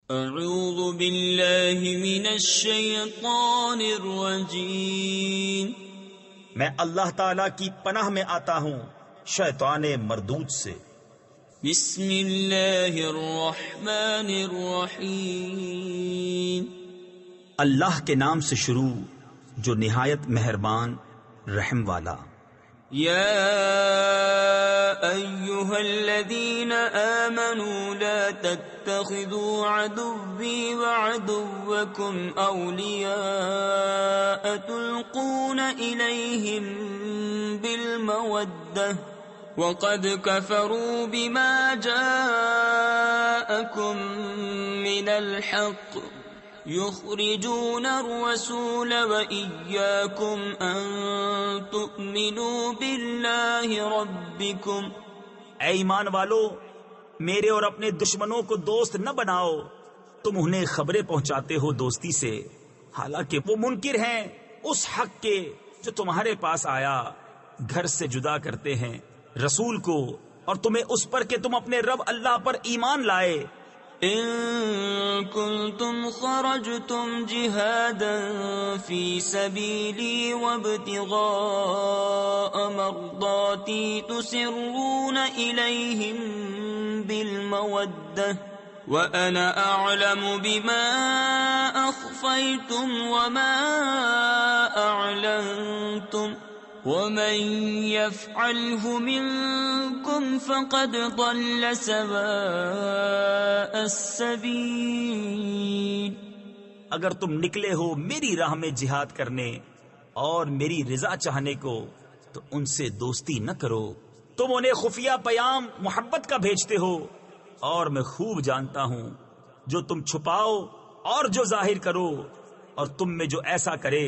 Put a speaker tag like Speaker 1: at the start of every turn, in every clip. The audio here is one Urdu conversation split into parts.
Speaker 1: اعوذ باللہ من الشیطان الرجیم،
Speaker 2: میں اللہ تعالی کی پناہ میں آتا ہوں شیطان مردود سے۔
Speaker 1: بسم اللہ الرحمن الرحیم،
Speaker 2: اللہ کے نام سے شروع جو نہایت مہربان رحم والا۔
Speaker 1: یا ایہا الذین آمنوا لا تتخذوا عدوی وعدوکم اولیاء تلقون الیہم بالمودہ وقد کفروا بما جاءکم من الحق یخرجون الرسول وإیاکم ان تؤمنوا باللہ ربکم۔
Speaker 2: اے ایمان والو، میرے اور اپنے دشمنوں کو دوست نہ بناؤ، تم انہیں خبریں پہنچاتے ہو دوستی سے، حالانکہ وہ منکر ہیں اس حق کے جو تمہارے پاس آیا، گھر سے جدا کرتے ہیں رسول کو اور تمہیں اس پر کہ تم اپنے رب اللہ پر ایمان لائے۔
Speaker 1: ان کنتم خرجتم جہادا فی سبیلی وابتغاء مرضاتی تسرون الیہم بالمودہ وَأَنَا أَعْلَمُ بِمَا أَخْفَيْتُمْ وَمَا أَعْلَنْتُمْ وَمَنْ يَفْعَلْهُ مِنْكُمْ فَقَدْ ضَلَّ سَوَاءَ السَّبِيلِ۔
Speaker 2: اگر تم نکلے ہو میری راہ میں جہاد کرنے اور میری رضا چاہنے کو تو ان سے دوستی نہ کرو، تم انہیں خفیہ پیام محبت کا بھیجتے ہو، اور میں خوب جانتا ہوں جو تم چھپاؤ اور جو ظاہر کرو، اور تم میں جو ایسا کرے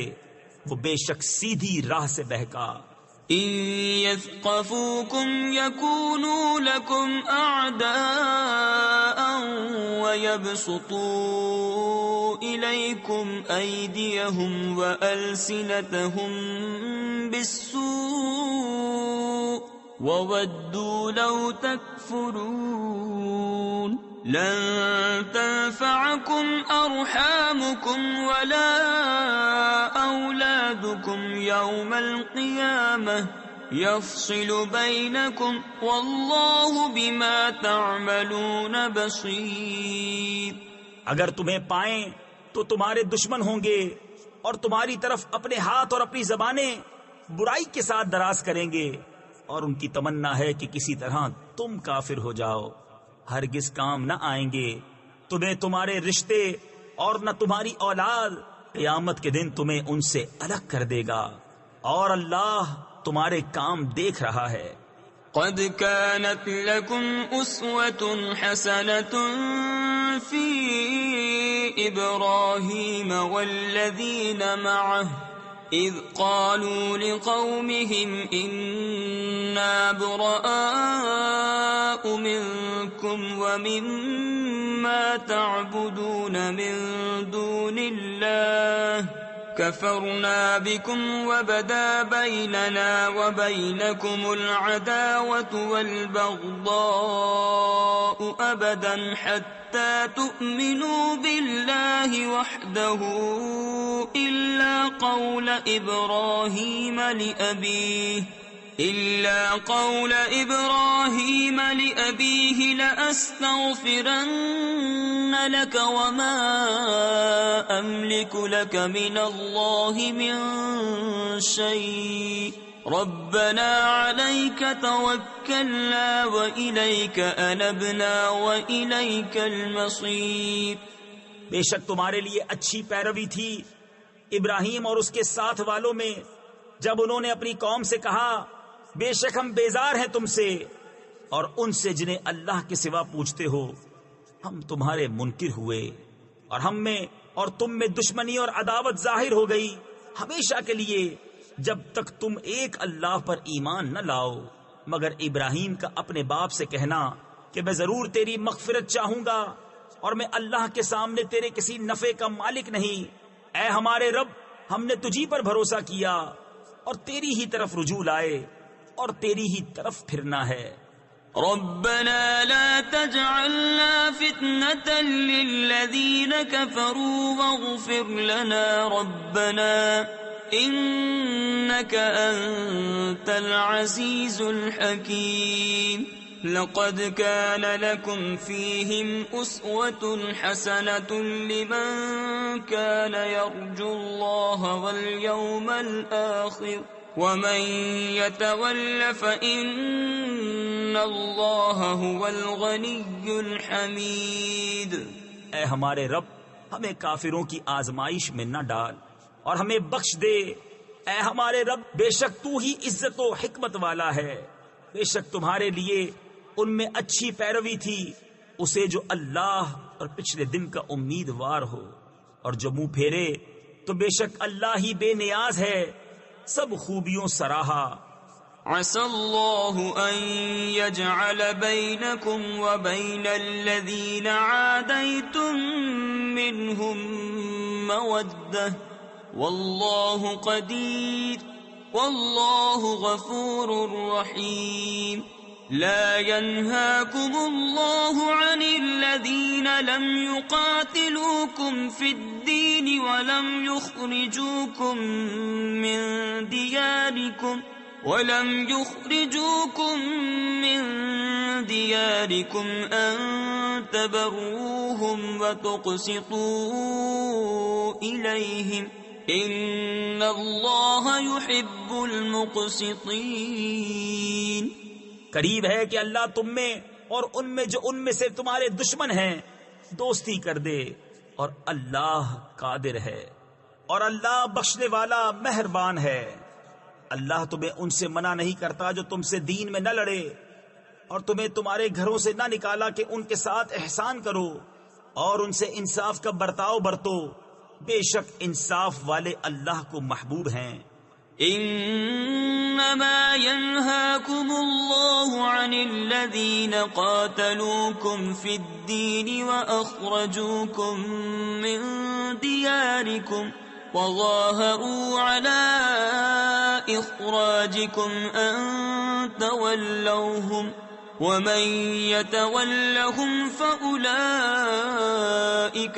Speaker 2: وہ بے شک سیدھی راہ سے بہکا۔
Speaker 1: ان يثقفوكم يكونوا لكم اعداء ويبسطوا اليكم ايديهم والسنتهم بالسوء وودوا لو تكفرون۔ لن تنفعكم ارحامكم ولا اولادكم يوم القيامة يفصل بينكم والله بما تعملون بصير۔
Speaker 2: اگر تمہیں پائیں تو تمہارے دشمن ہوں گے اور تمہاری طرف اپنے ہاتھ اور اپنی زبانیں برائی کے ساتھ دراز کریں گے، اور ان کی تمنا ہے کہ کسی طرح تم کافر ہو جاؤ، ہرگز کام نہ آئیں گے تمہیں تمہارے رشتے اور نہ تمہاری اولاد، قیامت کے دن تمہیں ان سے الگ کر دے گا، اور اللہ تمہارے کام دیکھ رہا ہے۔
Speaker 1: قد كانت لكم أسوة حسنة في إبراهيم والذين معه إذ قالوا لقومهم إنا براء منكم ومما تعبدون من دون الله كفرنا بكم وبدا بيننا وبينكم العداوة والبغضاء أبدا حتى تؤمنوا بالله وحده إلا قول إبراهيم لأبيه لأستغفرن لك وما أملك لك من الله من شيء ربنا عليك توكلنا وإليك أنبنا وإليك المصير۔
Speaker 2: بے شک تمہارے لیے اچھی پیروی تھی ابراہیم اور اس کے ساتھ والوں میں جب انہوں نے اپنی قوم سے کہا بے شک ہم بیزار ہیں تم سے اور ان سے جنہیں اللہ کے سوا پوچھتے ہو، ہم تمہارے منکر ہوئے اور ہم میں اور تم میں دشمنی اور عداوت ظاہر ہو گئی ہمیشہ کے لیے جب تک تم ایک اللہ پر ایمان نہ لاؤ، مگر ابراہیم کا اپنے باپ سے کہنا کہ میں ضرور تیری مغفرت چاہوں گا اور میں اللہ کے سامنے تیرے کسی نفع کا مالک نہیں، اے ہمارے رب ہم نے تجھی پر بھروسہ کیا اور تیری ہی طرف رجوع لائے اور تیری ہی طرف پھرنا ہے۔
Speaker 1: ربنا لا تجعلنا فتنة للذين كفروا واغفر لنا ربنا إنك أنت العزيز الحكيم لقد كان لكم فيهم أسوة حسنة لمن كان يرجو الله واليوم الآخر ومن يتول فإن الله هو الغني الحميد۔
Speaker 2: اے ہمارے رب، ہمیں کافروں کی آزمائش میں نہ ڈال اور ہمیں بخش دے۔ اے ہمارے رب، بے شک تو ہی عزت و حکمت والا ہے۔ بے شک تمہارے لیے ان میں اچھی پیروی تھی اسے جو اللہ اور پچھلے دن کا امیدوار ہو، اور جو منہ پھیرے تو بے شک اللہ ہی بے نیاز ہے، سب خوبیوں سراہا۔
Speaker 1: عسى الله أن يجعل بينكم وبين الذين عاديتم منهم مودة والله قدير والله غفور رحيم۔ لا ينهاكم الله عن الذين لم يقاتلوكم في الدين ولم يخرجوكم من دياركم أن تبروهم وتقسطوا إليهم إن الله يحب المقسطين۔
Speaker 2: قریب ہے کہ اللہ تم میں اور ان میں جو ان میں سے تمہارے دشمن ہیں دوستی کر دے، اور اللہ قادر ہے اور اللہ بخشنے والا مہربان ہے۔ اللہ تمہیں ان سے منع نہیں کرتا جو تم سے دین میں نہ لڑے اور تمہیں تمہارے گھروں سے نہ نکالا کہ ان کے ساتھ احسان کرو اور ان سے انصاف کا برتاؤ برتو، بے شک انصاف والے اللہ کو محبوب ہیں۔
Speaker 1: انما ينهاكم الله عن الذين قاتلوكم في الدين واخرجوكم من دياركم وظاهروا على اخراجكم ان تولوهم ومن يتولهم فاولئك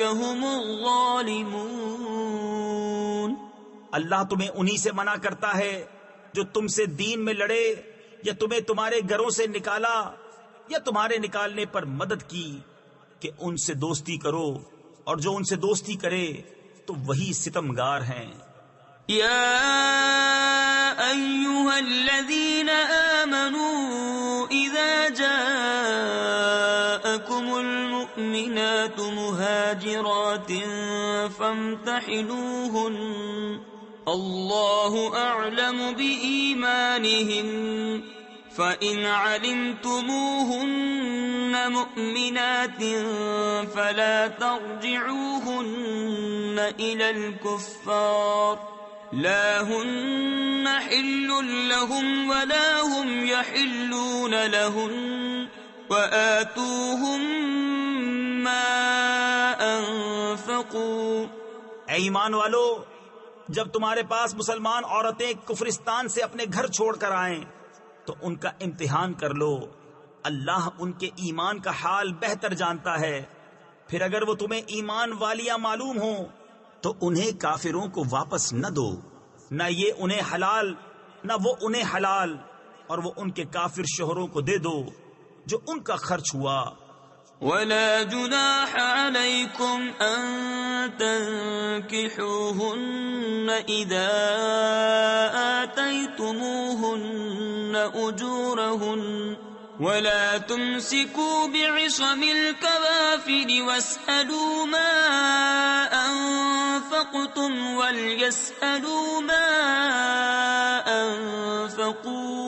Speaker 1: هم الظالمون۔
Speaker 2: اللہ تمہیں انہی سے منع کرتا ہے جو تم سے دین میں لڑے یا تمہیں تمہارے گھروں سے نکالا یا تمہارے نکالنے پر مدد کی کہ ان سے دوستی کرو، اور جو ان سے دوستی کرے تو وہی ستمگار ہیں۔
Speaker 1: یا ایھا الذین آمنوا اذا جاءکم المؤمنات مہاجرات فامتحنوہن اللہ اعلم بإیمانہن فإن علمتموہن مؤمنات فلا ترجعوہن إلى الكفار لا ہن حل لهم ولا هم يحلون لهن وآتوهم ما انفقوا۔
Speaker 2: اے ایمان والو، جب تمہارے پاس مسلمان عورتیں کفرستان سے اپنے گھر چھوڑ کر آئیں تو ان کا امتحان کر لو، اللہ ان کے ایمان کا حال بہتر جانتا ہے۔ پھر اگر وہ تمہیں ایمان والیاں معلوم ہوں تو انہیں کافروں کو واپس نہ دو، نہ یہ انہیں حلال نہ وہ انہیں حلال، اور وہ ان کے کافر شوہروں کو دے دو جو ان کا خرچ ہوا۔
Speaker 1: ولا جناح عليكم أن تنكحوهن إذا آتيتموهن أجورهن ولا تمسكوا بعصم الكوافر واسألوا ما أنفقتم وليسألوا ما أنفقوا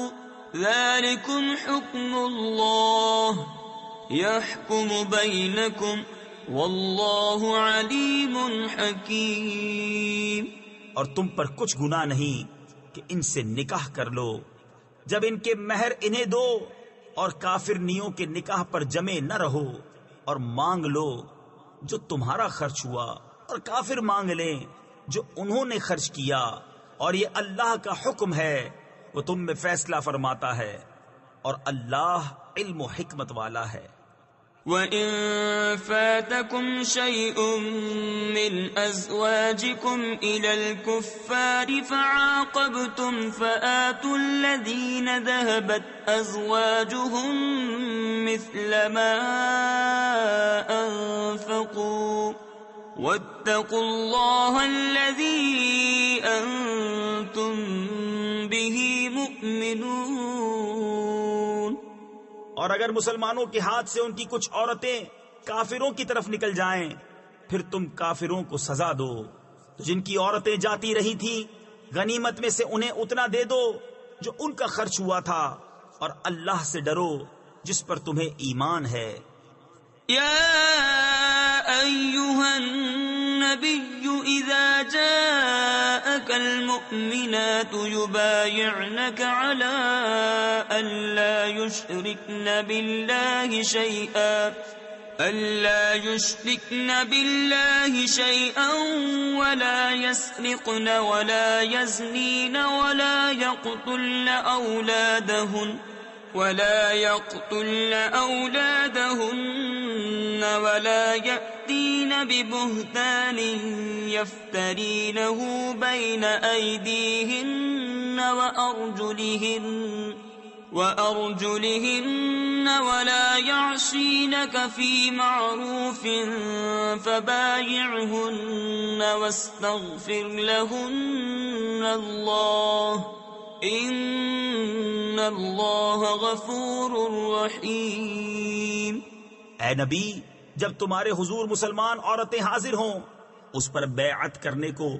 Speaker 1: ذلكم حكم الله يحكم بينكم واللہ علیم حکیم۔
Speaker 2: اور تم پر کچھ گناہ نہیں کہ ان سے نکاح کر لو جب ان کے مہر انہیں دو، اور کافرنیوں کے نکاح پر جمے نہ رہو، اور مانگ لو جو تمہارا خرچ ہوا، اور کافر مانگ لیں جو انہوں نے خرچ کیا، اور یہ اللہ کا حکم ہے، وہ تم میں فیصلہ فرماتا ہے، اور اللہ علم و حکمت والا ہے۔
Speaker 1: وَإِن فَاتَكُمْ شَيْءٌ مِّنْ أَزْوَاجِكُمْ إِلَى الْكُفَّارِ فَعَاقَبْتُمْ فَآتُوا الَّذِينَ ذَهَبَتْ أَزْوَاجُهُم مِّثْلَ مَا أَنفَقُوا وَاتَّقُوا اللَّهَ الَّذِي أَنتُم بِهِ مُؤْمِنُونَ۔
Speaker 2: اور اگر مسلمانوں کے ہاتھ سے ان کی کچھ عورتیں کافروں کی طرف نکل جائیں پھر تم کافروں کو سزا دو، تو جن کی عورتیں جاتی رہی تھی غنیمت میں سے انہیں اتنا دے دو جو ان کا خرچ ہوا تھا، اور اللہ سے ڈرو جس پر تمہیں ایمان ہے۔
Speaker 1: یا ایھا النبی اذا جاءک المؤمنات یبایعنک علی ان لا يشركن بالله شيئا ولا يسرقن ولا يزنين ولا يقتلن أولادهن ولا يأتين ببهتان يفترينه بين أيديهن وأرجلهن ولا يعصينك في معروف فبايعهن واستغفر لهن الله ان اللہ غفور رحیم۔
Speaker 2: اے نبی، جب تمہارے حضور مسلمان عورتیں حاضر ہوں اس پر بیعت کرنے کو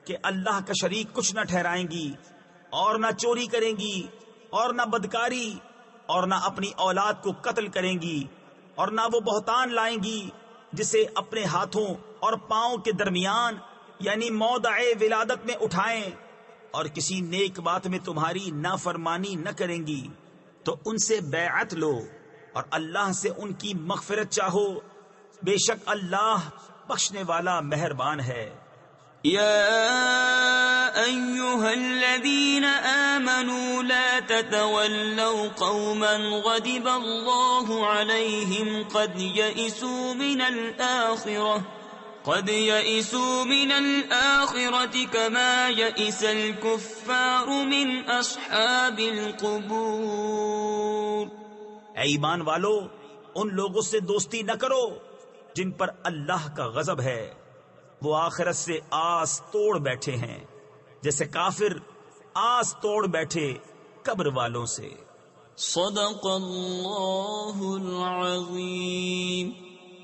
Speaker 2: کہ اللہ کا شریک کچھ نہ ٹھہرائیں گی، اور نہ چوری کریں گی، اور نہ بدکاری، اور نہ اپنی اولاد کو قتل کریں گی، اور نہ وہ بہتان لائیں گی جسے اپنے ہاتھوں اور پاؤں کے درمیان یعنی موضع ولادت میں اٹھائیں، اور کسی نیک بات میں تمہاری نافرمانی نہ کریں گی، تو ان سے بیعت لو اور اللہ سے ان کی مغفرت چاہو، بے شک اللہ بخشنے والا مہربان ہے۔
Speaker 1: یا ایھا الذین آمنوا لا تتولوا قوما غضب اللہ علیہم قد يئسوا من الآخرة كما يئس الكفار من أصحاب القبور۔
Speaker 2: اے ایمان والو، ان لوگوں سے دوستی نہ کرو جن پر اللہ کا غضب ہے، وہ آخرت سے آس توڑ بیٹھے ہیں جیسے کافر آس توڑ بیٹھے قبر والوں سے۔
Speaker 1: صدق اللہ العظیم۔